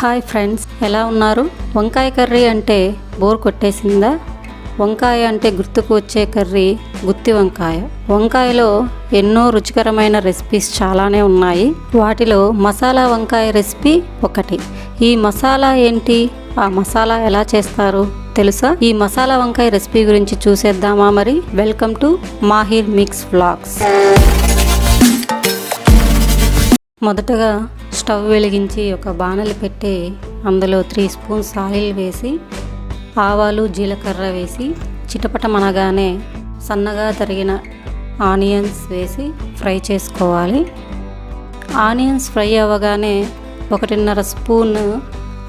Hi friends, ఎలా ఉన్నారు? వంకాయ కర్రీ అంటే బోర్ కొట్టేసిందా? వంకాయ అంటే గుర్తుకు వచ్చే కర్రీ గుత్తి వంకాయ. వంకాయలో ఎన్నో రుచికరమైన రెసిపీస్ చాలానే ఉన్నాయి. వాటిలో మసాలా వంకాయ రెసిపీ ఒకటి. ఈ మసాలా ఏంటి, ఆ మసాలా ఎలా చేస్తారు తెలుసా? ఈ మసాలా వంకాయ రెసిపీ గురించి చూసేద్దామా మరి? Welcome to MaahirMix vlogs. మొదటగా స్టవ్ వెలిగించి ఒక బాణలి పెట్టి అందులో 3 స్పూన్స్ ఆయిల్ వేసి ఆవాలు జీలకర్ర వేసి చిటపటమనగానే సన్నగా తరిగిన ఆనియన్స్ వేసి ఫ్రై చేసుకోవాలి. ఆనియన్స్ ఫ్రై అవ్వగానే 1.5 స్పూన్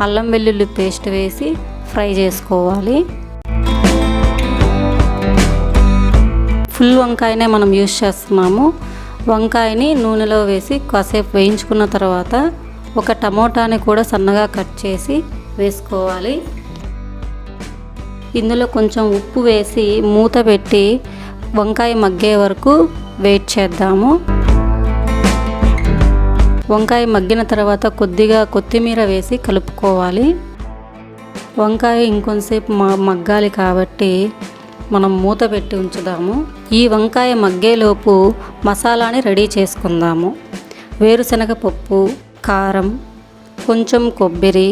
అల్లం వెల్లుల్లి పేస్ట్ వేసి ఫ్రై చేసుకోవాలి. ఫుల్ వంకాయనే మనం యూజ్ చేస్తున్నాము. వంకాయని నూనెలో వేసి కాసేపు వేయించుకున్న తర్వాత ఒక టమోటాని కూడా సన్నగా కట్ చేసి వేసుకోవాలి. ఇందులో కొంచెం ఉప్పు వేసి మూత పెట్టి వంకాయ మగ్గే వరకు వెయిట్ చేద్దాము. వంకాయ మగ్గిన తర్వాత కొద్దిగా కొత్తిమీర వేసి కలుపుకోవాలి. వంకాయ ఇంకొంతసేపు మగ్గాలి కాబట్టి మనం మూత పెట్టి ఉంచుదాము. ఈ వంకాయ మగ్గేలోపు మసాలాని రెడీ చేసుకుందాము. వేరుశనగ పప్పు, కారం, కొంచెం కొబ్బరి,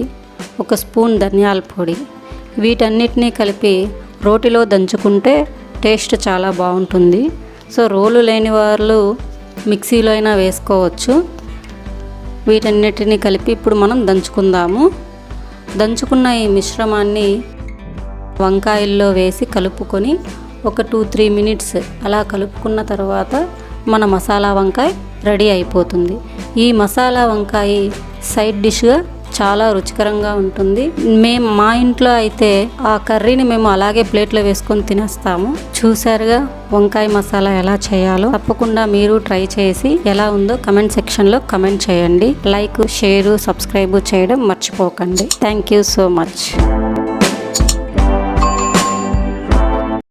1 స్పూన్ ధనియాల పొడి, వీటన్నిటినీ కలిపి రోటిలో దంచుకుంటే టేస్ట్ చాలా బాగుంటుంది. సో రోలు లేని వాళ్ళు మిక్సీలో అయినా వేసుకోవచ్చు. వీటన్నిటిని కలిపి ఇప్పుడు మనం దంచుకుందాము. దంచుకున్న ఈ మిశ్రమాన్ని వంకాయల్లో వేసి కలుపుకొని ఒక 2-3 మినిట్స్ అలా కలుపుకున్న తర్వాత మన మసాలా వంకాయ రెడీ అయిపోతుంది. ఈ మసాలా వంకాయ సైడ్ డిష్గా చాలా రుచికరంగా ఉంటుంది. మా ఇంట్లో అయితే ఆ కర్రీని మేము అలాగే ప్లేట్లో వేసుకొని తినేస్తాము. చూసారుగా వంకాయ మసాలా ఎలా చేయాలో. తప్పకుండా మీరు ట్రై చేసి ఎలా ఉందో కమెంట్ సెక్షన్లో కమెంట్ చేయండి. లైక్, షేర్, సబ్స్క్రైబ్ చేయడం మర్చిపోకండి. Thank you so much.